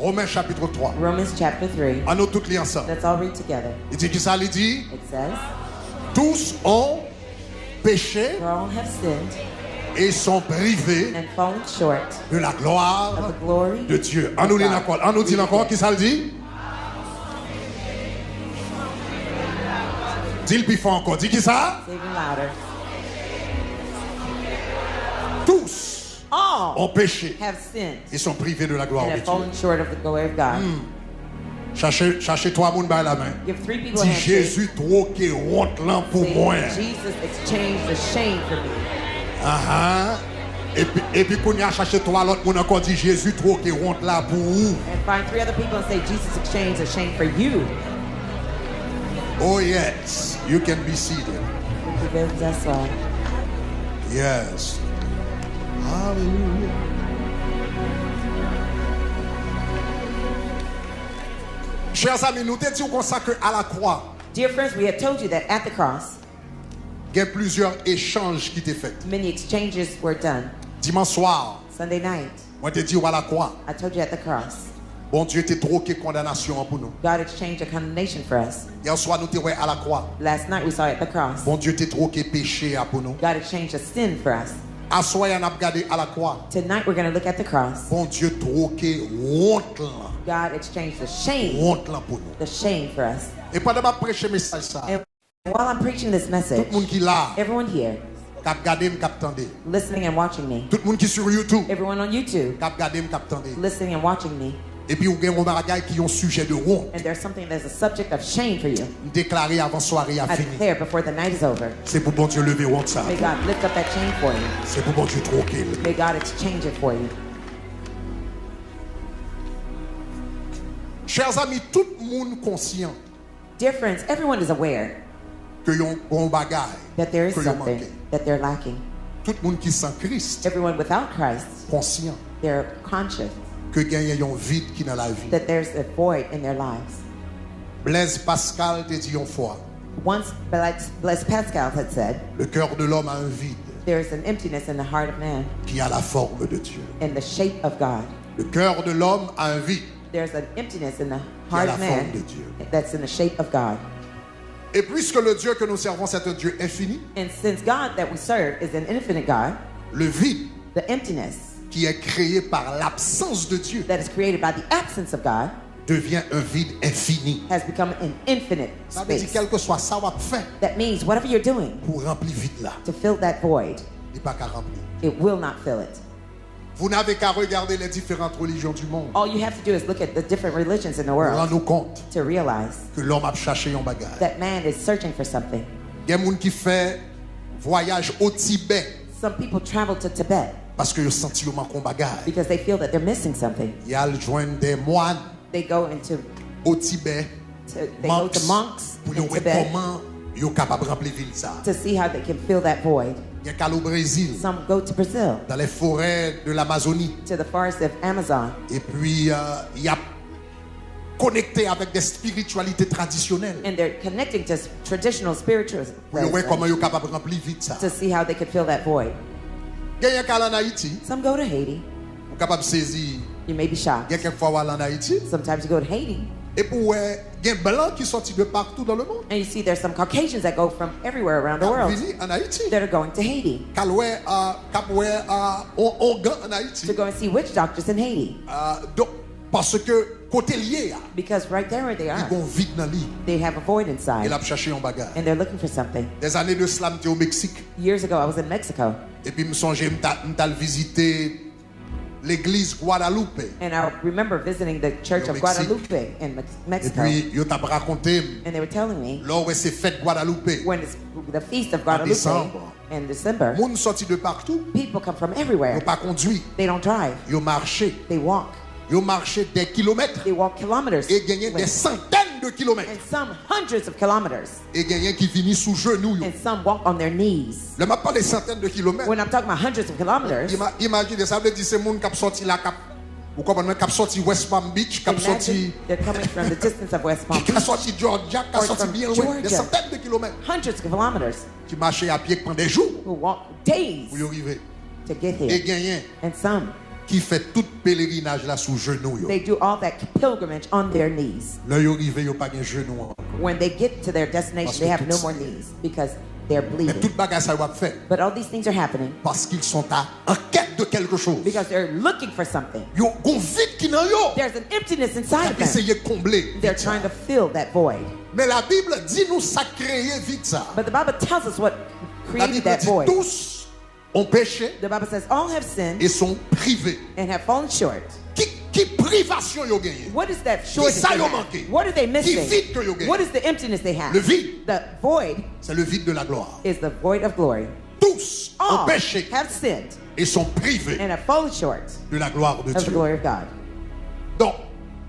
Romains chapitre 3. Romans chapter 3. À nous toutes les ensemble. Let's all read together. Il dit qui ça, il dit? It says, Tous ont péché for all have sinned et sont privés and fallen short de la gloire of the glory de Dieu. On nous dit encore, on nous dit encore, qui ça le dit? Dis le plus fort encore, dis qui ça? Say even louder. Tous All ont péché have sinned et sont privés de la gloire and de have Dieu. fallen short of the glory of God. Cherchez trois moun par la main. Give 3 people a Dis handshake. Jésus troqué honte là pour Say, moi. Jesus exchanged the shame for me. Et puis qu'on y a cherché trois l'autre moun encore dit Jésus troqué honte là pour vous. And find 3 other people and say, Jesus exchanged the shame for you. Oh yes, you can be seated. That's all. Yes. Hallelujah. Chers amis, nous te disons comme ça que à la croix, Dear friends, we had told you that at the cross, il y a plusieurs échanges qui étaient faits. many exchanges were done. Dimanche soir, Sunday night, moi te dis à la croix, I told you at the cross, bon Dieu t'a troqué condamnation pour nous. God exchanged a condemnation for us. Hier soir, nous te voyons à la croix. Last night we saw it at the cross. Bon Dieu t'a troqué péché pour nous. God exchanged a sin for us. À soir, on a regardé à la croix. Tonight we're going to look at the cross. Bon Dieu troqué honte là. God exchanged the shame, Honte là pour nous. the shame for us. Et pendant que je prêche message ça, And while I'm preaching this tout message, le monde qui là, everyone here, cap regarder, cap tendre. listening and watching me, Tout le monde qui sur YouTube, everyone on YouTube, cap regarder, cap tendre. listening and watching me, Et puis, vous avez un bagage qui est un sujet de honte. and there's something that's a subject of shame for you. Déclaré avant soirée à I fini. declare before the night is over. C'est pour bon Dieu lever honte ça. May God lift up that shame for you. C'est pour bon Dieu troquer. May God exchange it for you. Chers amis, tout le monde conscient Dear friends, everyone is aware que yon un bagage that there is que yon something manque. that they're lacking. Tout le monde qui sans Christ Everyone without Christ, conscient they're conscious que gagne yon vide qui dans la vie. that there's a void in their lives. Blaise Pascal te dit une fois, Once, Blaise Pascal had said, le cœur de l'homme a un vide there is an emptiness in the heart of man qui a la forme de Dieu. in the shape of God. Le cœur de l'homme a un vide. There's an emptiness in the Qui a heart la of forme man de Dieu. that's in the shape of God. Et puisque le Dieu que nous servons c'est un Dieu infini, And since God that we serve is an infinite God, le vide the emptiness qui est créé par l'absence de Dieu that is created by the absence of God devient un vide infini. has become an infinite Ça veut dire space. quel que soit ça va faire That means whatever you're doing pour remplir vide là, to fill that void, il n'est pas qu'à remplir. it will not fill it. Vous n'avez qu'à regarder les différentes religions du monde All you have to do is look at the different religions in the pour world rendre compte to realize que l'homme a cherché un bagage. that man is searching for something. Il y a des gens qui font voyage au Tibet Some people travel to Tibet parce qu'ils sentent qu'ils manquent un bagage. because they feel that they're missing something. Il y a joindre des moines They go into au Tibet, they go to monks pour in voir Tibet comment ils sont capables de remplir ville ça. to see how they can fill that void. Il y a qu'à au Brésil, Some go to Brazil, dans les forêts de l'Amazonie. to the forest of Amazon, Et puis, il y a connecté avec des spiritualités traditionnelles. and they're connecting to traditional spiritualism Pour voir comment ils sont capables de remplir vite ça. to see how they can fill that void. Il y a qu'à aller en Haïti, Some go to Haiti. vous êtes capable de saisir. You may be Il y a shocked. quelquefois où aller en Haïti. Sometimes you go to Haiti, Et pour il y a des blancs qui sont sortis de partout dans le monde. and you see there's some Caucasians that go from everywhere around the Ils world viennent en Haïti. that are going to Haiti On gagne en Haïti. to go and see witch doctors in Haiti. Donc, parce que côté lié, Because right there where they ils are, ont vide dans l'île. they have a void Et inside, là, chercher un bagage. and they're looking for something. Des années de slam, j'étais au Mexique. Years ago, I was in Mexico, Et puis, je songeais, je visiter l'église Guadalupe. and I remember visiting the Church Au of Mexique. Guadalupe in Et Mexico, puis, ils t'ont raconté, and they were telling me lors de ces fêtes Guadalupe, when it's the feast of Guadalupe décembre. in December, les gens sortis de partout. people come from Ils everywhere. n'ont pas conduit. They don't drive, Ils ont marché. they walk. Ils ont marché des kilomètres. They walk kilometers Et gagné des centaines de kilomètres. and some hundreds of kilometers, Et gagné qui finit sous genoux. and some walk on their knees. Le m'a pas des centaines de kilomètres. When I'm talking about hundreds of kilometers, Imaginez, ça veut dire ces gens qui sont sortis là, vous comprenez, qui sont sortis West Palm Beach, qui sont imagine sortis, they're coming from the distance of West Palm qui sont Beach, sortis Georgia, qui Or sont sortis from bien loin, Georgia. des centaines de kilomètres, hundreds of kilometers, qui marchaient à pied pendant des jours who walk days pour y arriver. to get Et here, gagné and some qui fait tout pèlerinage là sous genou yo. They do all that pilgrimage on their knees. Là yo arrivé yo pas gen genou encore. When they get to their destination, they have no more knees because they're Mais bleeding. toute bagage ça va fait But all these things are happening parce qu'ils sont en quête de quelque chose. because they're looking for something. Yo gon vide qui nan yo. There's an emptiness inside of them. Essayer combler. They're trying to fill that void. Mais la Bible dit nous ça créer vite ça. But the Bible tells us what La created Bible that dit void. tous ont péché The Bible says all have sinned et sont privés. and have fallen short. Qui privation yo gagné? What is that shortage ça they yo have? manqué? What are they missing? vide que yo gagné? What is the emptiness they have? Le vide, The void c'est le vide de la gloire. is the void of glory. Tous ont All péché have sinned et sont privés and have fallen short de la gloire de of the Dieu. glory of God. Donc,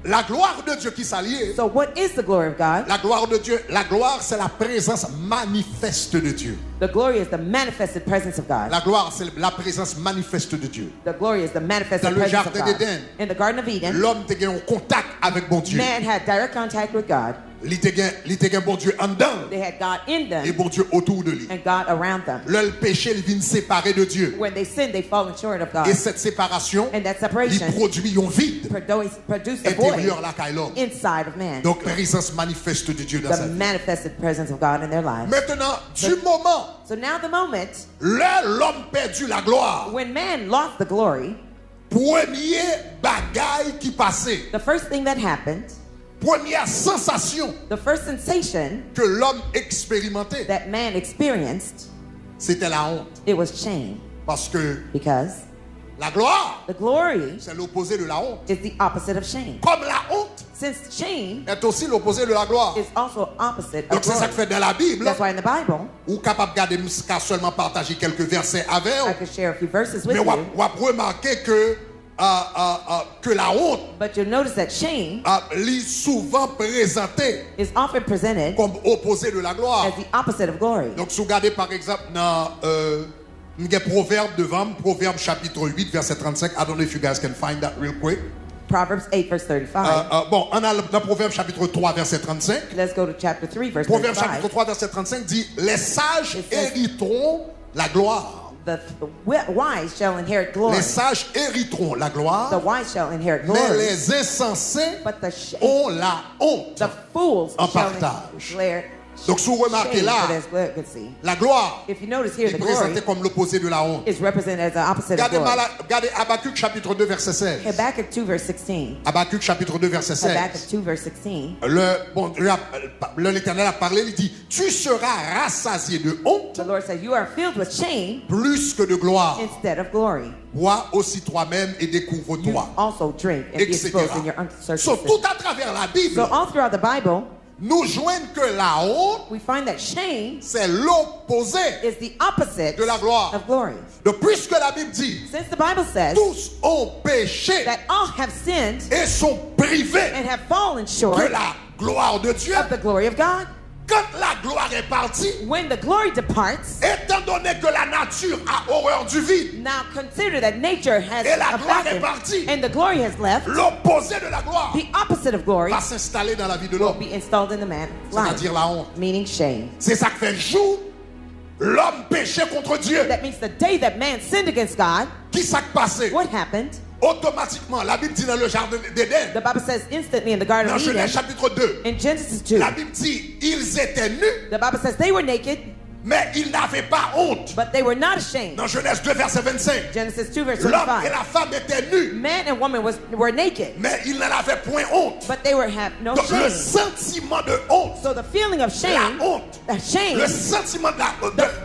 la gloire de Dieu qui s'allie, So what is the glory of God? la gloire de Dieu, la gloire c'est la présence manifeste de Dieu. The glory is the manifested presence of God. La gloire c'est la présence manifeste de Dieu. The glory is the manifested Dans le presence of jardin God. d'Éden, In the Garden of Eden, L'homme te gagne en contact avec bon Dieu. man had direct contact with God. Il te gagne bon Dieu en dedans They had God in et them bon Dieu autour de lui. and God around them. Le péché, il vient séparer de Dieu. When they sin, they fallen short of God. Et cette séparation, And that il separation produit un vide produced a void intérieur la caille l'homme. inside of man. Donc, présence manifeste de Dieu dans sa The vie. manifested presence of God in their lives. Maintenant, du moment So now the moment l'homme perdu la gloire, when man lost the glory, premier bagaille qui passait, the first thing that happened, première sensation the first sensation que l'homme expérimentait, that man experienced, c'était la honte. it was shame. Parce que Because la gloire, the glory c'est l'opposé de la honte. is the opposite of shame. Comme la honte Since shame est aussi l'opposé de la gloire. is also opposite of Donc c'est ça glory. que fait dans la Bible, That's why in the Bible, ou capable de garder qu'à seulement partager quelques versets avec I vous, could share a few verses with mais you, on va remarquer que la honte but you'll notice that shame est souvent présentée is often presented comme opposé de la gloire. as the opposite of glory. Donc si vous regardez par exemple dans Proverbe devant, Proverbe chapitre 8 verset 35, I don't know if you guys can find that real quick. Proverbs 8 verse 35. Bon, on a dans Proverbe chapitre 3 verset 35. Let's go to chapter 3 verse Proverbe 35. chapitre 3 verset 35 dit les sages It says- hériteront la gloire. The wise shall inherit glory. Les sages hériteront la The gloire, wise shall inherit mais glory. les insensés But ont la honte. the fools en shall partage. declare Donc si vous remarquez shame là, for their glamour. la gloire If you notice here, est the glory présentée comme l'opposé de la honte. is represented as the opposite of glory. Regardez Habakkuk chapitre 2 verset 16. Habakkuk 2 verse 16. Habakkuk chapitre 2 verset 16. Habakkuk 2 verse 16. L'Éternel a parlé, il dit, tu seras rassasié de honte The Lord says, you are filled with shame plus que de gloire. instead of glory. Bois aussi toi-même et You découvre-toi. also drink and be Etc. exposed in your So, uncircumcision. tout à travers la Bible, So all throughout the Bible, nous joignent que la honte, we find that shame c'est l'opposé is the opposite de la gloire. of glory. Donc, puisque la Bible dit, Since the Bible says tous ont péché that all have sinned et sont privés and have fallen short de la gloire de Dieu, of the glory of God, quand la gloire est partie, when the glory departs, étant donné que la nature a horreur du vide, now consider that nature has Et la gloire abandoned est partie. and the glory has left, l'opposé de la gloire the opposite of glory va s'installer dans la vie de will l'homme, be installed in the man's life, c'est-à-dire la honte. meaning shame. C'est ça que fait jour l'homme péchait contre Dieu. That means the day that man sinned against God, Qui s'est passé? what happened? Automatiquement, la Bible dit dans le jardin d'Éden, The Bible says instantly in the Garden dans of Eden, Genèse chapitre 2, in Genesis 2, la Bible dit ils étaient nus, the Bible says they were naked, mais ils n'avaient pas honte. but they were not ashamed. Dans Genèse 2, verset 25, Genesis 2 verse l'homme et 25. la femme étaient nus, Man and woman were naked, mais ils n'en avaient point honte. but they have no Donc le shame. sentiment de honte, So the feeling of la shame, honte, shame le sentiment de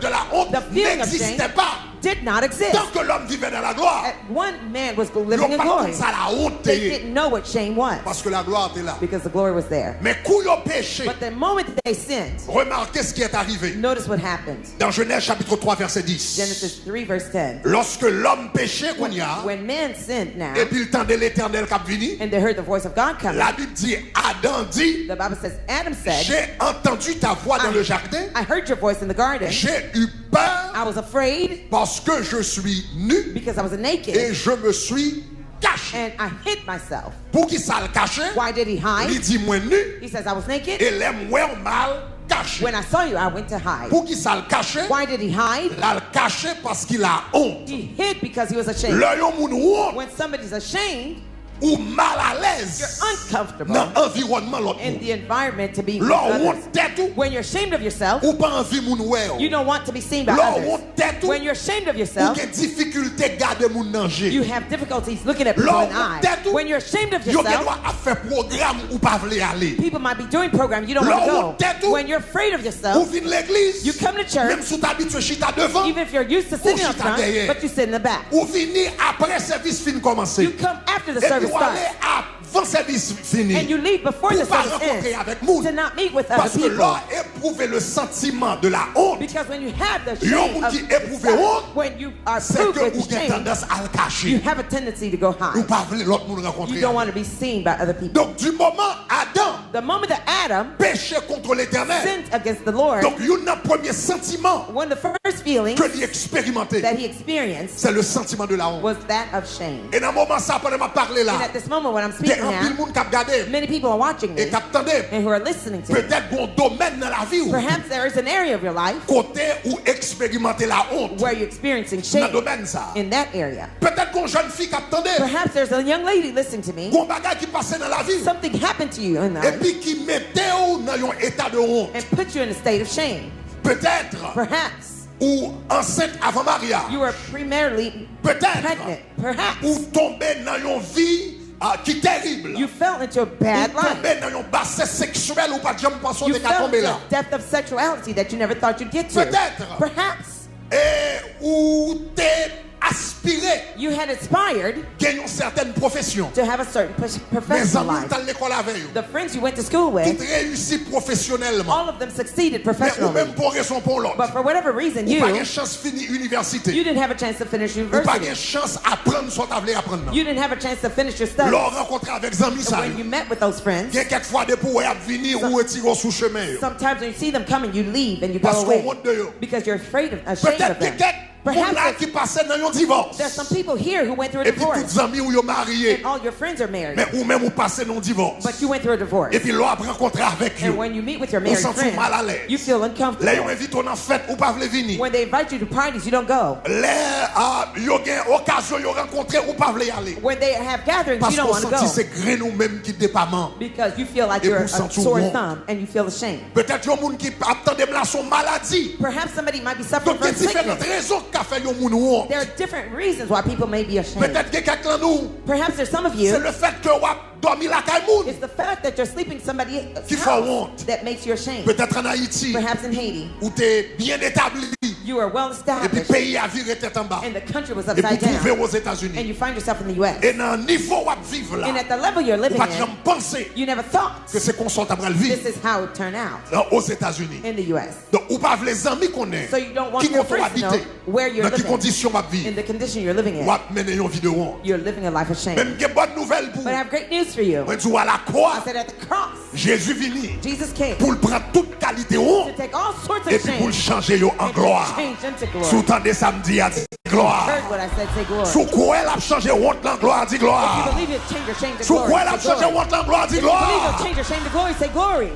la honte the feeling of n'existait shame pas. did not exist. Tant que l'homme vivait dans la gloire, One man was ils living n'ont in pas glory. compris ça la honte. They didn't know what shame was Parce que la gloire était là. because the glory was there. Mais quand ils ont péché, But the moment that they sinned, remarquez ce qui est arrivé. notice what happened. Dans Genèse chapitre 3 verset 10. Genesis 3 verse 10. Lorsque l'homme péchait, qu'on y a, When man sinned now, et puis il tendait l'Éternel cap vini, and they heard the voice of God coming, la Bible dit, Adam dit, the Bible says, Adam said, j'ai entendu ta voix dans le jardin, I heard your voice in the garden. j'ai eu peur I was afraid parce que je suis nu because I was naked et je me suis caché. and I hid myself. Pour qui ça le cachait? Why did he Il hide? dit, moi nu, He says, I was naked et les moi mal caché. When I saw you, I went to hide. Pour qui ça le caché? Why did he hide? Là, le caché parce qu'il a honte. He hid because he was ashamed. Là, yon moun honte When somebody's ashamed, ou mal à you're l'aise uncomfortable dans l'environnement l'autre in monde. the environment to be with Là, others. honte tête ou When you're ashamed of yourself, ou pas envie moun wè ou. you don't want to be seen by Là, others. honte tête ou When you're ashamed of ou yourself, gen difficulté garder moun danger. you have difficulties looking at people Là, in the honte eye. tête ou When you're ashamed of yo gen yourself, droit à faire programme ou pas vle aller. people might be doing programs you don't Là, want honte to tête go. ou When you're afraid of ou yourself, vin l'église. you come to Même church, sous t'habitué chita devant. even if you're used to sitting up chita front, derrière. but you sit in the back. Ou vini après service fin commencer. You come after the Et puis service ou aller starts, avant service fini. and you leave before the Pour pas service rencontrer ends avec moun. to not meet with other Parce que people. là, éprouver le sentiment de la honte, Because when you have the Yon shame moun of qui éprouve honte, yourself, when you are c'est proved que ou with gen shame, tendance à le you cacher. have a tendency to go Ou hide. pas vle l'autre moun You rencontrer. don't want to be seen by other people. Donc du moment Adam The moment that Adam péché contre l'Éternel, sinned against the Lord, donc yon a premier sentiment one of the first feelings que l'y expérimenté, that he experienced c'est le sentiment de la honte. was that of shame. Et dans le moment ça, pendant m'a parlé And là, at this moment when I'm il y speaking a un pile now, moun qui a regardé many people are watching et me qui a attendu. and who are listening to me. Peut-être qu'on domaine dans la vie ou Perhaps there is an area of your life côté où expérimenter la honte where you're experiencing dans shame le domaine ça. in that area. Peut-être qu'on jeune fille qui attendait, Perhaps there's a young lady listening to me. qu'on bagage qui passait dans la vie Something happened to you in et life puis qui mettait ou dans un état de honte. and put you in a state of shame. Peut-être Perhaps ou enceinte avant mariage. you were primarily Peut-être pregnant. Perhaps ou tombé dans une vie qui est terrible. you fell into a Ou bad life. tombé dans un bassin sexuel ou pas de jamais pensé You de qu'à fell tomber into là. a depth of sexuality that you never thought you'd get to. Peut-être. Perhaps Et ou t'es aspiré you had aspired gagner une certaine profession. to have a certain Mes professional amis life. dans l'école avec eux. The friends you went to school Tout with, réussit professionnellement. all of them succeeded Mais ou professionally. même pour raison pour l'autre. But for whatever reason, Ou pas you une chance finir université. didn't have a chance to finish Ou pas une university. chance apprendre ce que tu voulais apprendre. You didn't have a chance to finish your studies. Lors rencontrer avec des amis ça. When you met with those friends, Il y a quelquefois des pour venir ou retirer sous chemin. sometimes when you see them coming, you leave and you go Parce qu'on away monte de eux. because you're ashamed of Peut-être qu'il y them. a quelques là qui passaient dans un divorce. There's some people here who went through a Et puis tous divorce les amis où ils sont mariés. and all your friends are married, Mais ou même ou passé dans un divorce. but you went through a divorce. Et puis là après rencontrer avec eux. And when you meet with your On married sent friends, mal à l'aise. you feel Là uncomfortable. ils invitent on en fête ou pas veulent venir. When they invite you to parties, you don't go. Là ils ont occasion ils rencontrer ou pas veulent y aller. When they have gatherings, Parce you don't qu'on want to sentit go c'est grain nous même qui dépament. because you feel like Et you're pour a sentir sore honte. thumb and you feel ashamed. Peut-être il y a des gens qui attendent là son maladie. Perhaps somebody might be suffering Donc il y a from différentes sickness. raisons qui fait yon moun honte. There are different reasons why people may be ashamed. Peut-être que quelqu'un nous Perhaps there's some of you, c'est le fait que vous dormi la caille moun. it's the fact that you're sleeping somebody else's Qui fait house honte. that makes you ashamed. Peut-être en Haïti Perhaps in Haiti, où tu es bien établi you are well et puis established pays a viré tête en bas. and the country was Et puis upside trouver down aux and États-Unis. you find yourself in the U.S. Et dans le niveau où vous vivez And là, at the level you're vous living pas in, jamais penser you never thought que c'est qu'on soit à le this vivre is how it turned out aux États-Unis. in the U.S. Donc, ou pas les amis qu'on est, So you don't want qui your vont friends to know habiter, where you're dans quelles living, conditions vous in vivre, the condition you're living in. ou mener une vie de honte. You're living a life of shame. Même qu'il y a bonne nouvelle pour But I have great news for you. vous. Dit à la I croix, said at the cross, Jésus venu Jesus came pour le prendre toute qualité to honte take all sorts et of puis pour le shame changer yo en and to gloire. change into glory. Sous-tendez samedi à dire gloire. Heard what I said, say glory. Sous quoi elle a changé honte en gloire, dit If you gloire. believe it, change your shame to Sous glory. quoi elle a Say changé glory. honte en gloire, dit If you believe gloire. it, change your shame to glory. Say glory.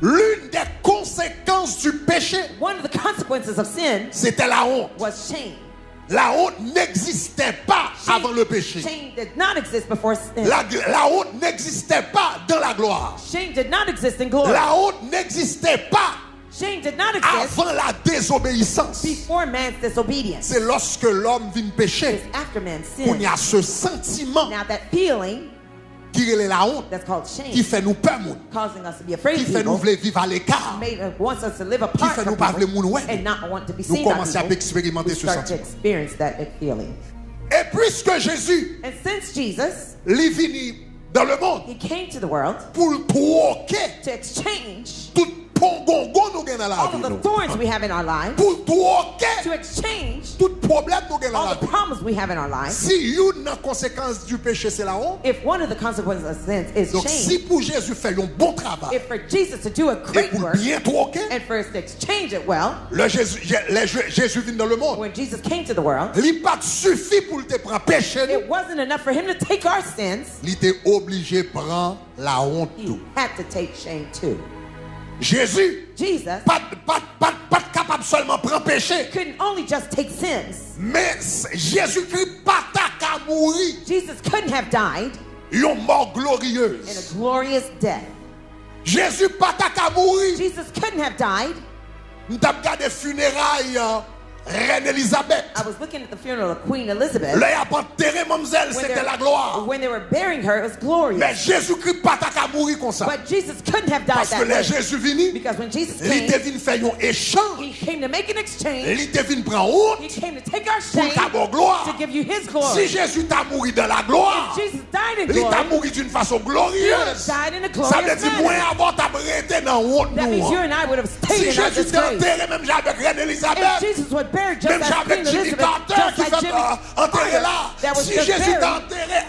L'une des conséquences du péché, One of the consequences of sin c'était la honte. was shame. La honte n'existait pas avant le péché. Shame did not exist before sin. La honte n'existait pas dans la gloire. Shame did not exist in glory. La honte n'existait pas Shame did not exist avant la désobéissance. before man's disobedience. C'est lorsque l'homme vient pécher It's after man's qu'on sin. y a ce sentiment Now that feeling qui est la honte, that's called qui shame, fait nous peur, moun, causing us to be afraid qui of fait nous people, vouloir vivre à l'écart. wants us to live Qui apart fait from nous pas people vouloir moun, ouais. and not want to be Nous seen by commençons à people. expérimenter We ce start to sentiment. experience that feeling. Et puisque Jésus And since Jesus, est venu dans le monde he came to the world pour troquer to exchange tout pongongo nous gagne dans la all vie, of the nous. thorns we have in our lives, Pour troquer to exchange tout problème nous gagne dans all la the vie. problems we have in our lives. Si une conséquence du péché c'est la honte, If one of the consequences of sin is donc si shame, pour Jésus faire un bon travail if for Jesus to do a et great pour work bien troquer, and for us to exchange it well, Jésus vient dans le monde. when Jesus came to the world, Il pas suffit pour te prendre péché, it wasn't enough for him to take our sins. il était obligé de prendre la honte He tout. had to take shame too. Jésus, Jesus pas capable seulement prendre péché. couldn't only just take sins. Mais Jésus-Christ pas qu'à mourir. Jesus couldn't have died Une mort in glorieuse. a glorious death. Jésus pas qu'à mourir. Jesus couldn't have died. Nous avons regardé les funérailles Reine Elisabeth. I was looking at the funeral of Queen Elizabeth. Là, il a enterré mademoiselle, c'était la gloire. When they were burying her, it was glorious. Mais Jésus-Christ pas qu'à mourir comme ça. But Jesus couldn't have died Parce que that les way. Jésus venu, Because when Jesus il came, devine faire un échange. he came to make an exchange. Il devine prendre honte He came to take our pour shame, ta bonne gloire. to give you his Si glory. Jésus t'a mouru dans la gloire, If Jesus died in il t'a glory, mouru d'une façon he would have glorieuse. died in a Ça veut glorious dire moins manner. avant t'as arrêté dans honte That means nous. you and I would have Si stayed in our Jésus t'a disgrace. enterré même avec Reine If Elisabeth, Jesus was buried just même as avec Queen Jimmy Elizabeth, Carter just qui like fait Jimmy enterré Carter, là, that was si just Jésus t'a buried. enterré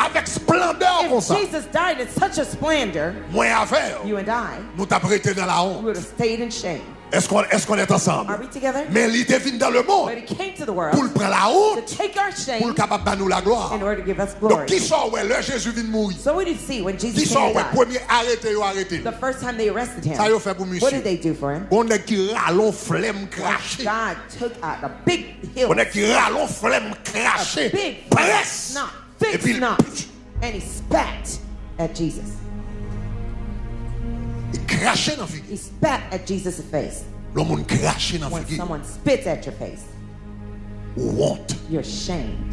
avec splendeur comme If ça, Jesus died in such a splendor, moins à faire, you and I, nous t'a prêté dans la we honte. would have stayed in shame. Est-ce qu'on est ensemble? Are we together? Mais il devine dans le monde But he came to the pour world prendre la to honte, take our pour shame le capable de nous la gloire. in order to give us Donc glory. qui sort ouais, le Jésus vient de mourir? So what did you see when Qui Jesus sort came ouais, to die? premier arrêté. The first time they arrested him, Ça y a fait pour what did monsieur. they do for him? On est qui râlons flemme craché. God took out a big hill, On est qui râlons flemme a craché. big Presse. snot, Et thick puis snot, and he spat at Jesus. il crachait dans la figure. He spat at Jesus' face. Le monde crachait dans la When figure. someone spits at your face, Honte. you're shamed.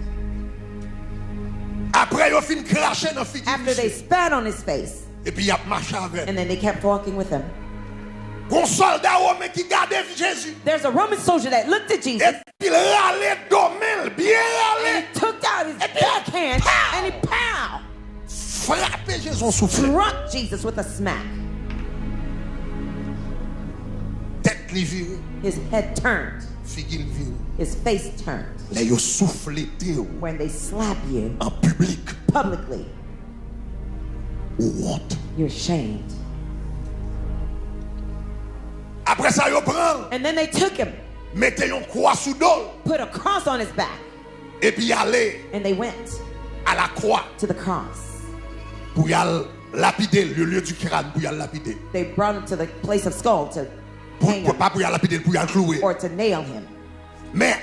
Après, il a fini cracher dans la figure. After they spat on his face, Et puis il a marché avec. and then they kept walking with him. Un soldat romain qui gardait Jésus. There's a Roman soldier that looked at Jesus, Et puis il râlait domel, bien râlé. he took out his backhand, and he pow, Frappé Jésus en souffle. struck Jesus with a smack. Tête li virée, His head turned, figure virée. his face turned. Là, il a soufflé When they slap you en public. publicly, Honte. you're shamed. Après ça, il prend, And then they took him, mettez une croix sous dos. put a cross on his back, Et puis aller and they went à la croix to the cross. pour y aller lapider le lieu du crâne, pour y aller lapider. They brought him to the place of skull to hang him Pas pour y aller lapider, pour y aller clouer. or to nail him. Mais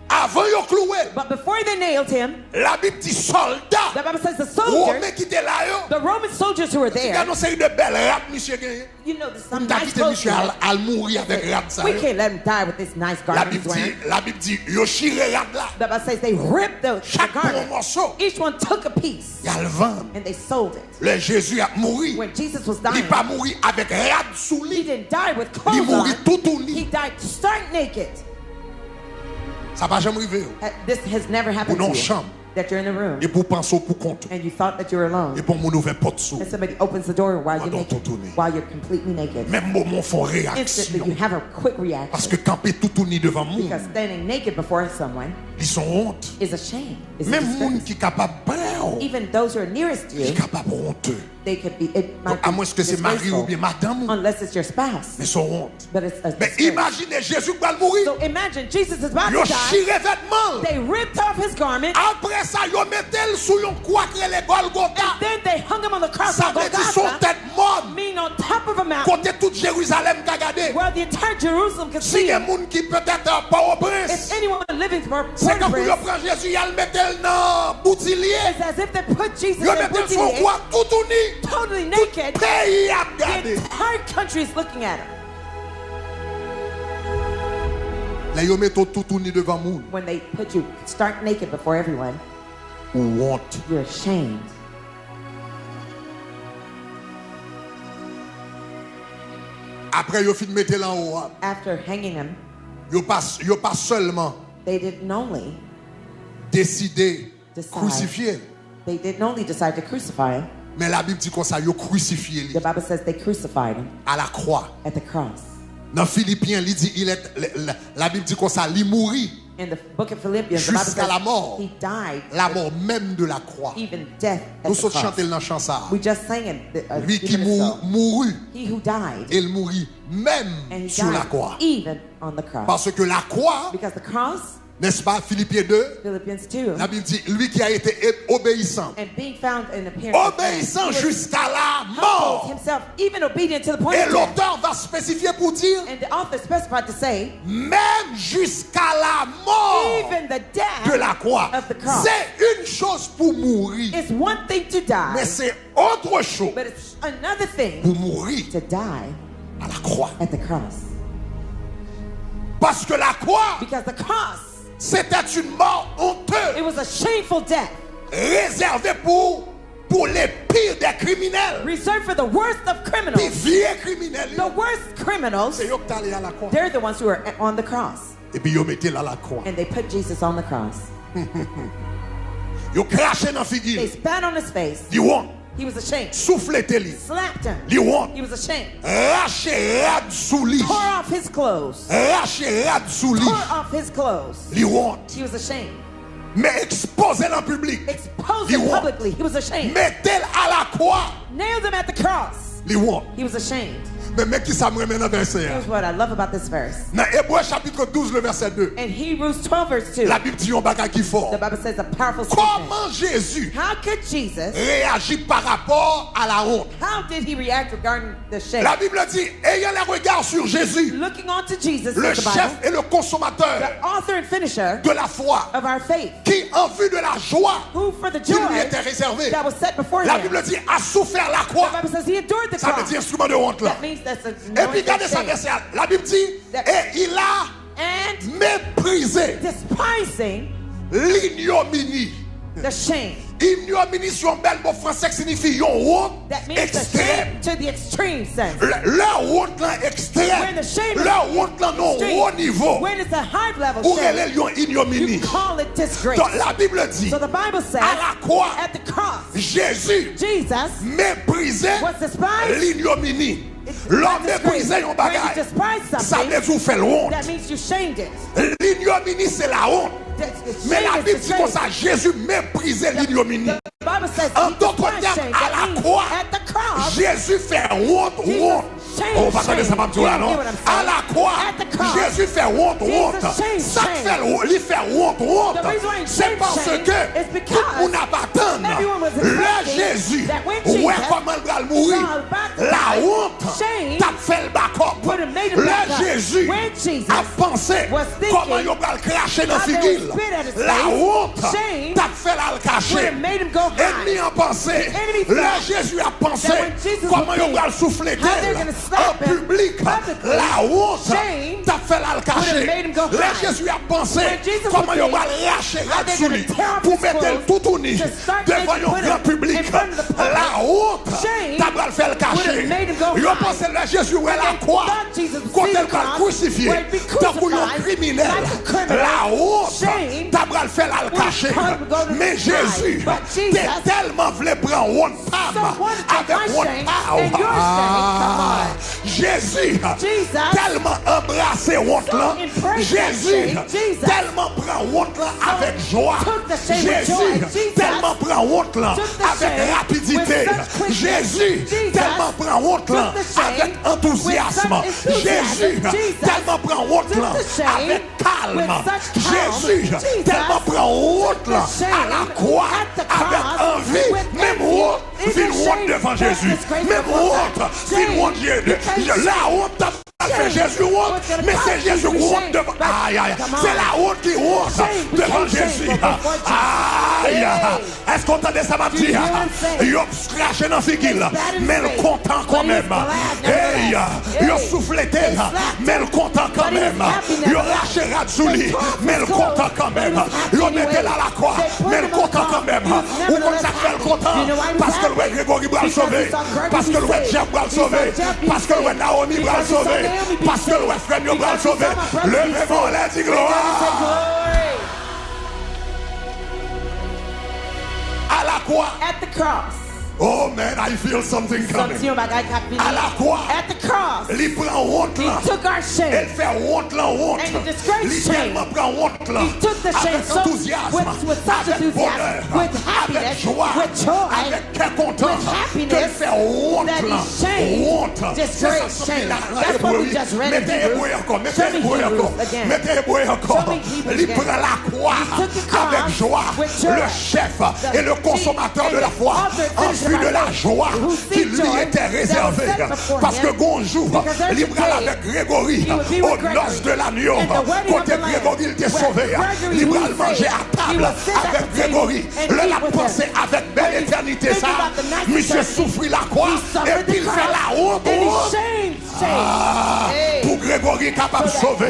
avant de clouer, But before they nailed him, la Bible dit soldat. the Bible says the Romain soldiers, qui était là, yo. the Roman soldiers who were Il there, y a une série de belles rap, monsieur gagné. you know, there's some T'as nice quitté clothes. monsieur al mourir avec rap ça. We yo. can't let him die with this nice La garment he's Bible wearing. dit, la Bible dit, yo chiré rap là. The Bible says they ripped the Chaque bon garment. morceau, Each one took a piece il y a le vent. and they sold it. Le Jésus a mouru. When Jesus was Il dying, n'est pas mouru avec rap sous he lui. didn't die with Il clothes mourit on. tout He uni. died stark naked. Ça va jamais arriver. This has never happened Ou to non you. chambre. That you're in the room Et pour penser pour compte. and you thought that you were alone. Et pour mon ouvert porte sous. And somebody opens the door while you're Pendant naked, tout tourner. while you're completely naked. Même moment font Instantly, you réaction. have a quick Parce reaction. que camper tout uni devant moi, Because standing naked before someone ils sont honte. is a shame. Is a Même monde disgrace. qui est capable de peur, Even those who are nearest to qui est you, capable de honteux. they could be, it might À be moins que c'est mari ou disgraceful, bien madame, unless it's your spouse. mais sont honte. But it's a Mais disgrace. imaginez Jésus qui va mourir. So imagine Jesus is about Ils to ont die. chiré vêtements. They ripped off his garment. Après ça, ils ont mis sous une croix que les Golgotha. Then they hung him on the cross Ça of veut dire son Golgotha, tête morte. meaning on top of a mountain Côté toute Jérusalem qu'a gardé. where the entire Jerusalem could Si see il y a him. des gens qui peut-être pas au prince, If anyone living for c'est quand ils Port-au-Prince, prennent Jésus, ils le mettent dans le boutillier. it's as if they put Jesus Ils in mettent son Boutillier, croix tout uni. totally Tout naked. pays a The gardé. entire country is looking at him. Là, ils mettent tout uni devant nous. When they put you stark naked before everyone, Ou honte. you're ashamed. Après, ils finissent de mettre là en haut. After hanging him, Ils pas seulement they didn't only décidé de Decide. crucifier. they didn't only decide to crucify him. Mais la Bible dit comme ça, ils ont crucifié lui The Bible says they crucified him à la croix. at the cross. Dans Philippiens, il dit, la Bible dit comme ça, il mourit In the book of Philippians, the Bible jusqu'à la mort. says he died, La mort même de la croix. even death at Nous the sommes cross. chantés dans le chant ça. We just sang it Lui a qui few minutes ago. mourut, He who died, il mourit même and he sur la died croix. even on the cross. Parce que la croix Because the cross N'est-ce pas? Philippiens 2. Philippians 2. La Bible dit, lui qui a été obéissant. And being found in appearance. Obéissant jusqu'à la humbled mort. himself, even obedient to the point Et of death. l'auteur va spécifier pour dire, And the author specified to say, même jusqu'à la mort even the death de la croix. of the cross. C'est une chose pour mourir. It's one thing to Mais die, c'est autre chose but it's another thing pour mourir to die à la croix. at the cross. Parce que la croix, Because the cross, c'était une mort honteuse, it was a shameful death, réservée pour les pires des criminels. reserved for the worst of Les criminals. vieux criminels. The worst criminals, C'est eux qui sont allés à la croix. they're the ones who are on the cross. Et puis ils mettaient là à la croix. And they put Jesus on the cross. Ils crachaient dans la They figure. spat on his face. Ils ont He was ashamed. soufflé tes lits. Slapped him. Ils ont He was ashamed. raché rad sous lit. Tore off his clothes. Raché rad sous lit. Tore off his clothes. Ils ont He was ashamed. mais exposé en public. Exposed He him won. publicly. He was ashamed. Mettez à la croix. Nailed him at the cross. Ils ont He was ashamed. mais mec qui ça me remet dans le verset. Here's what I love about this verse. Dans Hébreux chapitre 12 le verset 2. In Hebrews 12 verse 2, La Bible dit un bagage qui fort. the Bible says a powerful statement. Comment Jésus How could Jesus, réagit par rapport à la honte? how did he react regarding the shame? La Bible dit, ayant les regards sur Jésus, Looking on to Jesus, le says the chef Bible, et le consommateur the author and finisher de la foi, of our faith, qui en vue de la joie who for the qui lui joy était réservée, that was set before la him, Bible dit, a souffert la croix. the Bible says he endured the Ça veut cross. dire instrument de honte là. That means that's a Et puis regardez ça shame. verset. La Bible dit, et il a And méprisé despising l'ignominie. the shame. Ignominie sur un bel mot français qui signifie une honte That means the extrême. shame to the extreme sense. Leur honte là extrême. When the shame is Leur honte là non extreme, haut niveau. when it's a high level Ou shame, elle est ignominie. you call it disgrace. Donc la Bible dit, So the Bible says, à la croix, at the cross, Jésus Jesus méprisait was despised. l'ignominie. It's L'homme not disgrace. méprisait un When you bagage. despise Ça something, veut dire faire honte. that means you shamed it. L'ignominie c'est la honte. Mais la Bible dit comme ça, Jésus méprisait l'ignominie. The Bible says En he d'autres despised termes, shame. à That la means croix, at the cross, Jésus fait honte, honte. On va connaître ça, madame Toula, non? À la croix, Jésus fait honte, honte. Ça fait, il fait honte, honte. C'est parce que tout le monde n'a pas attendu. Le Jésus, ouais, comment il va mourir? La honte, t'as fait le backup. Le Jésus a pensé comment il va le cracher dans la figure. La honte, t'as fait la le cacher. Ennemi a pensé. Le Jésus a pensé comment il va le souffler d'elle. En public, la honte, t'as fait la le cacher. Le Jésus a pensé comment il va le lâcher là-dessus pour mettre le tout uni devant un grand public. La honte, t'as fait le cacher. Il a pensé le Jésus où elle a quoi? Quand elle va le crucifier, tant qu'il y a un criminel, la honte, t'as fait la le cacher. Mais Jésus, t'es tellement voulu prendre honte avec honte. Jésus, tellement embrassé honte là. Jésus, tellement prend honte là avec joie. Jésus, tellement prend honte là avec rapidité. Jésus, tellement prend honte là avec enthousiasme. Jésus, tellement prend honte là avec calme. Jésus, tellement prend honte là à la croix avec envie. Même honte, honte devant Jésus. Même honte, honte Jésus. La honte t'a fait Jésus honte, mais c'est Jésus honte devant. Aïe, aïe, c'est la honte qui honte devant Jésus. Aïe, est-ce qu'on entendait ça, ma petite? Il a craché dans la figure, mais le content quand même. Hey, il a soufflé d'elle, mais le content quand même. Il a lâché Radzouli, mais le content quand même. Il a mis elle à la croix, mais le content quand même. Ou comme ça fait le content? Parce que le Grégory va le sauver, parce que le Jeff va le sauver, parce que le Naomi va le sauver, parce que le frère va le sauver. Levez-moi, la dit gloire. À la croix. At the cross. Oh man, I feel something coming. À la croix. At the cross. Il prend honte là. He took our shame. Elle fait honte là, honte. And he disgraced Il shame. tellement prend honte là. He took the shame avec enthousiasme, with such avec enthusiasm, bonheur, with avec happiness, joie, with joy, avec content. with happiness that is shame. Disgrace, shame. That's what we just read in Hebrews. Show me Hebrews again. Show me Hebrews Il prend again. la croix avec joie. Le chef et le consommateur de la foi en vue de la joie qui lui était réservée. Parce que bonjour, il prend avec Grégory aux noces de l'agneau. Côté Grégory, il était sauvé. Il va manger à table avec Grégory. Le la pensée avec belle éternité. Ça, monsieur souffrit la croix et puis il fait la honte. Pour Grégory capable de sauver,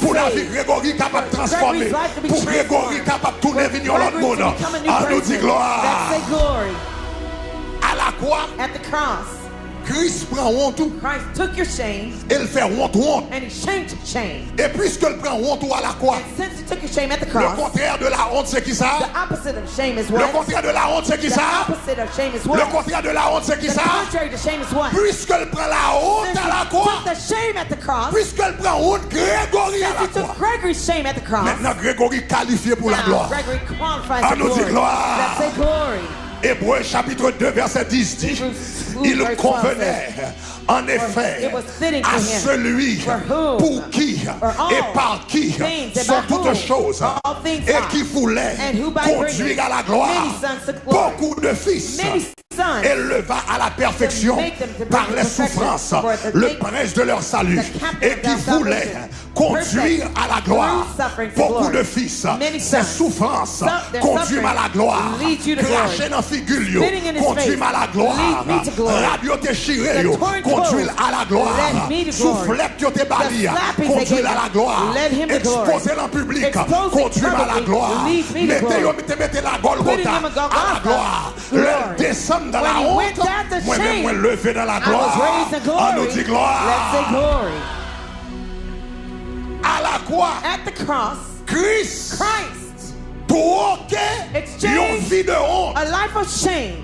pour la vie Grégory capable de transformer, pour Grégory capable de tourner vers l'autre monde. On nous dit gloire. À la croix, Christ prend honte. Christ took your shame. Il fait honte. And he changed shame. Et puisqu'il prend honte à la croix, And since he took your shame at the le cross, contraire de la honte c'est qui ça? the opposite of shame is Le what? contraire de la honte c'est qui The ça? opposite of shame is Le what? contraire de la honte c'est qui The ça? contrary to shame is what? Puisqu'il prend la honte Since à la he croix, took the shame at the cross, puisqu'il prend honte Grégory à since la he croix. took Gregory's shame at the cross, Maintenant Grégory qualifié pour la now gloire. Gregory qualifies Ah, for nous dit glory. gloire. Let's say glory. Hébreux chapitre 2 verset 10 dit, Hebrews 2, il verse 12 convenait en effet it was fitting à for him, celui for whom, pour qui for all et par qui things, and sont by toutes whom choses all things et are, qui voulait and who by conduire bringing à la gloire many sons to glory, beaucoup de fils many sons, éleva à la perfection to make them to bring par to les perfection, souffrances for the le make prince de leur salut the captain et of qui their voulait salvation, conduire perfect à la gloire through suffering to beaucoup glory. de fils. Many Ces sons. souffrances Their conduisent à la suffering gloire. leads you to Cracher glory. dans figure, Spitting in his conduisent face à la gloire. leads me to glory. Radio déchiré, The torn conduisent clothes à la gloire. led me to glory. Soufflette qui te bali, The slappings they conduisent gave à la gloire. led him to glory. Exposer en public, Exposing conduisent à la publicly gloire. leads me to glory. Mettez la Putting Golgotha him a à la Golgotha, gloire. glory. Le descendre dans When la he went honte. down to Moi-même, shame, moi levé dans la I was gloire. raised in On nous glory. dit gloire. Let's say glory. À la croix, At the cross, Christ, Christ provoquait exchanged une vie de honte a life of shame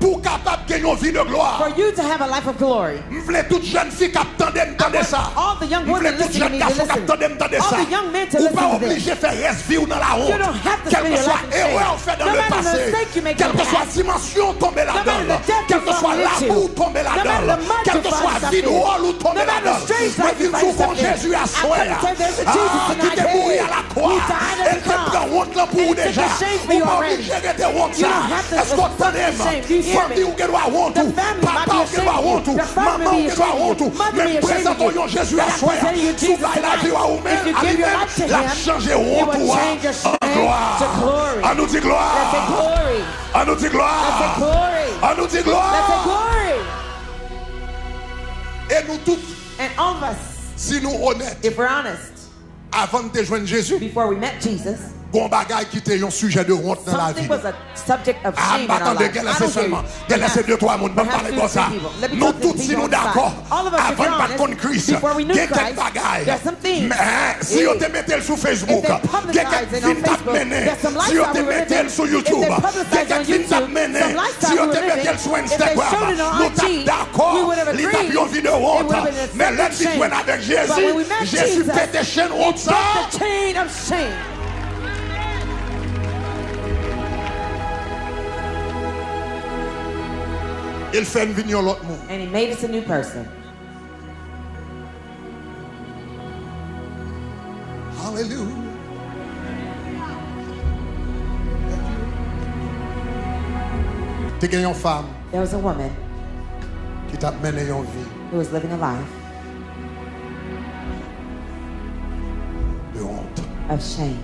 pour capable gagner une vie de gloire. for you to have a life of glory. Je voulais toute jeune fille qui attendait ça. All the young Je voulais women toute listening to jeune me to garçon qui listen. attendait All ça. the young men to Ou listen pas to this. obligé de faire reste vivre dans la honte. You don't have to Quel spend que your soit life in shame. erreur fait dans No le matter the passé. mistake you make Quelle in que the soit past. dimension tombée No matter là-dedans. the depth Quel you que soit fall into. l'amour tombé No matter là-dedans. the mud Quel you que find soit yourself vie in. drôle ou tombé No matter the là-dedans. strange Mais life you il find faut qu'on yourself in. Jésus a I soin. come to tell you there's a Jesus Qui tonight. t'est mouru à la croix. He died at Elle the te cross. prend honte là pour And he took déjà. the shame for Ou you pas already. obligé de honte You ça. don't have to Est-ce qu'on suffer the shame. Do you hear famille me? ou qu'elle doit honte The family might papa be ou qu'elle doit ashamed honte of you. The family maman ou be qu'elle doit ashamed of honte you. Mother mais be ashamed of présentons you. Jésus But à I'm soi presenting you Jesus souvent la vie tonight. à vous-même If you à give your lui-même life to la him, changer he honte will pour change your en shame gloire to glory. on nous dit Let's say gloire glory. on nous dit Let's say gloire glory. on nous dit Let's say gloire glory. et nous tous And all of us, si nous honnêtes if we're honest, avant de joindre Jésus before we met Jesus, bon bagage qui était un sujet de honte dans la vie something was a subject of ah, shame in our attendez, lives. qu'elle I laisse don't seulement. hear Qu'elle you. laisse deux, trois mondes. Pas Perhaps parler two, comme ça. three people. Let me Nous talk to tous, the si people nous on the side. d'accord. All of us, if Avant we're de pas honest, connaître Christ, before we knew il y a quelques Christ, bagailles. there's some things. Mais si on te mettait sur Facebook, If they il y a publicize quelques it on films t'a Facebook, mené. there's some Si on lifestyle te we were mettait living. sur If YouTube, they il y a publicize on quelques films t'a YouTube, mené. some lifestyle Si on we te were living. mettait sur If they showed Instagram, it on nous IG, t'as d'accord. we would have Il t'a agreed. pris une vidéo It honte. would have been a Mais là, second tu shame. joues avec But when we Jésus, met Jésus Jesus, fait des chaînes honte he ça. broke the chain of shame. Il fait une vigne à l'autre monde. And he made us a new person. Hallelujah. Tu as une femme There was a woman qui t'a mené une vie who was living a life de honte. of shame.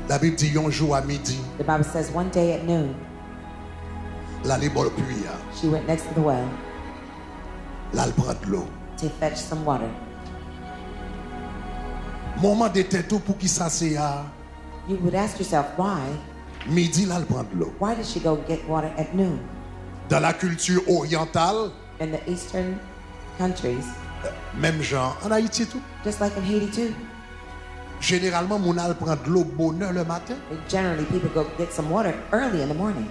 La Bible dit un jour à midi, The Bible says one day at noon, la libre puits, she went next to the well là elle prend de l'eau. to fetch some water. Moment de tête pour qui ça c'est à You would ask yourself, midi là elle prend de l'eau. why did she go get water at noon? Dans la culture orientale, In the eastern countries, même genre en Haïti tout. just like in Haiti too, Généralement mon al prend de l'eau bonheur le matin generally people go get some water early in the morning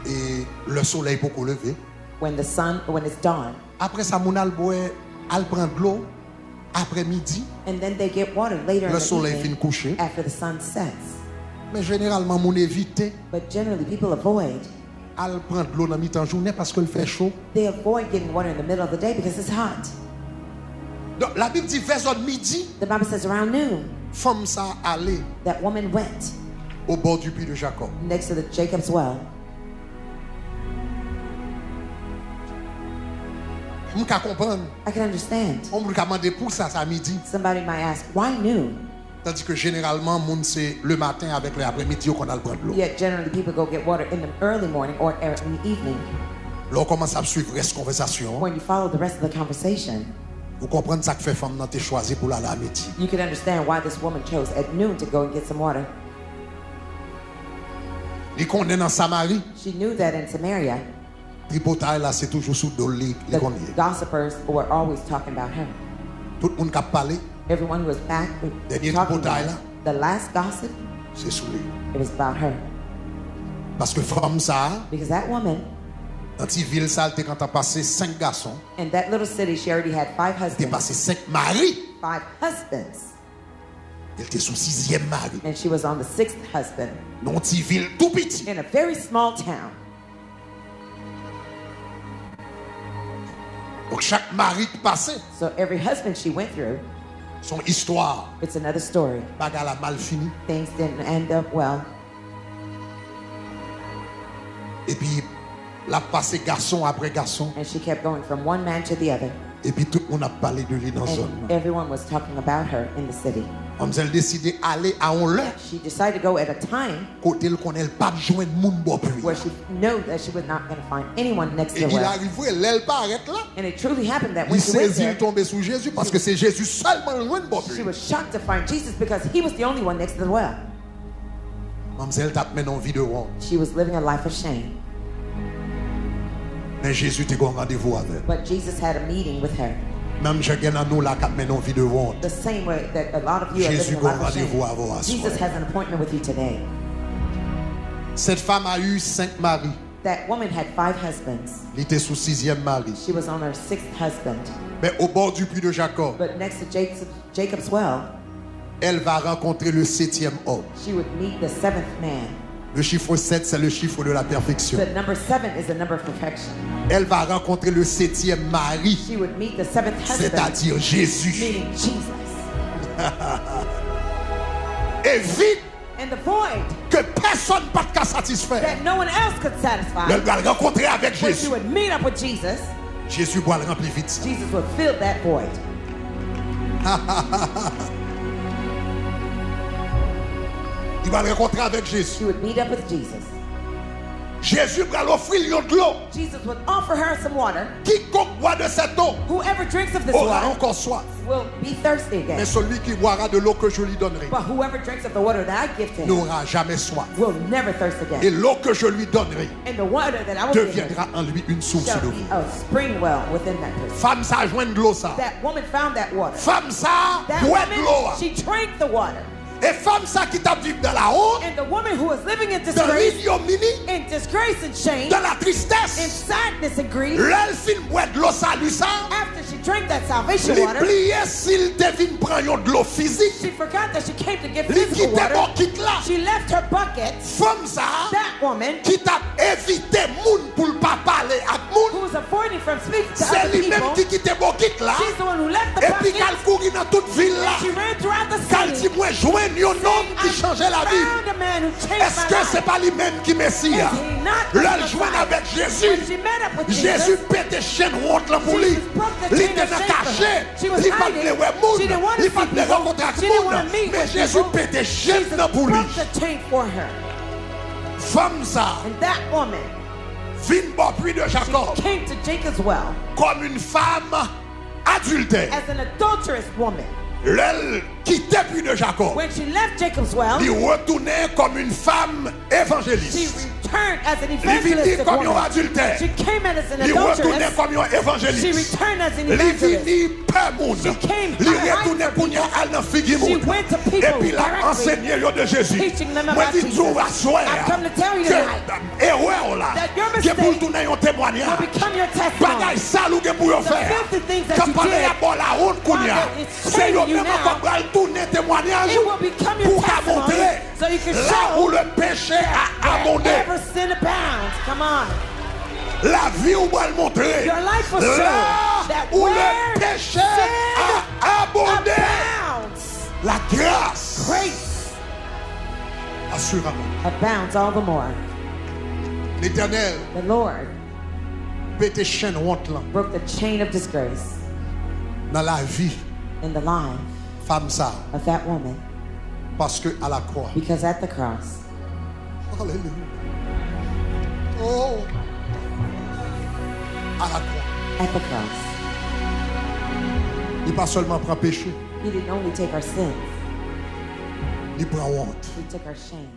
et le soleil pour qu'on lever. when it's dawn. Après ça mon al boit, elle prend de l'eau après midi. And then they get water later in Le the soleil evening fin coucher. after the sun sets. Mais généralement mon évite But generally people avoid al prendre l'eau dans mi-temps journée parce qu'il fait chaud. They avoid getting water in the middle of the day because it's hot. Donc la Bible dit vers midi. The Bible says around noon. Femme ça allait. That woman went. Au bord du puits de Jacob. Next to the Jacob's well. I can understand. Somebody might ask, why noon? Tandis que généralement, c'est le matin avec l'après-midi qu'on a le prendre l'eau. Yet generally people go get water in the early morning or in the evening. Là, on commence à suivre la conversation. When you follow the rest of the conversation, vous comprenez ça que fait femme n'a été choisi pour aller à midi. You can understand why this woman chose at noon to go and get some water. Il connaît dans Samarie. She knew that in Samaria. Tripotaille là, c'est toujours sous dolly. The gossipers were always talking about her. Tout le monde qui a parlé. Everyone was back talking about her. The last gossip. C'est sur lui. It was about her. Parce que femme ça. Because that woman. Dans cette ville ça, elle quand a passé 5 garçons. In that little city, she already had 5 husbands. Elle a passé 5 maris. 5 husbands. Elle était son 6e mari. And she was on the 6th husband. Dans une petite ville tout petit. In a very small town. Donc chaque mari qui passait. So every husband she went through. Son histoire. It's another story. Bagarre a mal fini. Things didn't end up well. Et puis la passé garçon après garçon. And she kept going from one man to the other. Et puis tout le monde a parlé de lui dans la zone. Everyone was talking about her in the city. Elle décidé d'aller à un lieu. She decided to go at a time. Côté elle connaît pas joindre monde bon puis. Where she knew that she was not going to find anyone next to her. Et il arrivé, elle paraît là. And it truly happened that when she went there. Il tombé sous Jésus parce que c'est Jésus seulement joindre bon puis. She was shocked to find Jesus because he was the only one next to the well. Elle t'a mené en vie de honte. She was living a life of shame. Mais Jésus était au rendez-vous avec. But Jesus had a meeting with her. Même chacun de nous là qui mène en vie de honte. The same way that a lot of you are living a life of shame. Jesus has an appointment with you today. Cette femme a eu 5 maris. That woman had 5 husbands. Elle était son 6e mari. She was on her 6th husband. Mais au bord du puits de Jacob. But next to Jacob's well. Elle va rencontrer le 7e homme. She would meet the 7th man. Le chiffre 7, c'est le chiffre de la perfection. The number 7 is the number of perfection. Elle va rencontrer le 7e mari. She would meet the 7th husband. C'est-à-dire Jésus. Meaning Jesus. Et vite. In the void. Que personne ne peut satisfaire. That no one else could satisfy. Elle va rencontrer avec When Jésus. she would meet up with Jesus. Jésus va le remplir vite. Jesus would fill that void. Il va le rencontrer avec Jésus. She would meet up with Jesus. Jésus va l'offrir de l'eau. Jesus would offer her some water. Quiconque boit de cette eau whoever drinks of this aura water encore soif. Will be thirsty again. Mais celui qui boira de l'eau que je lui donnerai But whoever drinks of the water that I give to him n'aura jamais soif. Will never thirst again. Et l'eau que je lui donnerai And the water that I will deviendra en lui une source de vie. A spring well within that person. Femme ça joint de l'eau ça. That woman found that water. Femme ça boit de l'eau. She drank the water. Et femme ça qui t'a vécu dans la honte, and the woman who was living in dans l'ignominie, in disgrace and shame, dans la tristesse, in sadness and grief, elle fin boit de l'eau salut ça. After she drank that salvation water, s'il devine prendre de l'eau physique, she forgot that she came to get physical water. She left her bucket. Femme ça, that woman, qui t'a évité moun pour pas parler à moun, who was avoiding from speaking to other people, c'est lui-même qui quitte bucket là. She's the one who left the bucket. Et puis qu'elle courit dans toute ville là. She ran throughout the city. Quand moi joindre un homme qui changeait la vie. Est-ce que c'est pas lui-même qui Messie? L'elle joint avec Jésus. Jésus pète chaîne honte là pour lui. Il était caché. Il ne parlait pas de monde. Il ne parlait pas rencontrer avec monde. Mais Jésus pète chaîne pour lui. Femme ça. Vin bon puits de Jacob. Comme une femme adultère. As an adulterous woman. Elle quittait puis de Jacob. When she left Jacob's well, il retournait comme une femme évangéliste. She returned as an evangelist. Comme une adultère. She came as an adulteress. Il retournait comme une évangéliste. She returned as an evangelist. She came il retournait pour y aller dans figue monde. Et puis la enseigné de Jésus. Moi dis tout à soir. I've come to tell you tonight. Erreur là. Qui pour tourner un témoignage. Bagay sale ou gen pou yo faire. Quand pendant ya bon la honte qu'on y a. C'est yo même comme va tourner témoignage pour ka montrer là où le péché a abondé. Come on. La vie où va le montrer. Là où le péché a abondé. La grâce. Assurément. Abounds all the more. L'Éternel. The Lord. Pété chaîne honte là. Broke the chain of disgrace. Dans la vie. In the life. Femme ça. Of that woman. Parce que à la croix. Because at the cross. Alléluia. Oh. À la croix. At the cross. Il pas seulement prend péché. He didn't only take our sins. Il prend honte. He took our shame.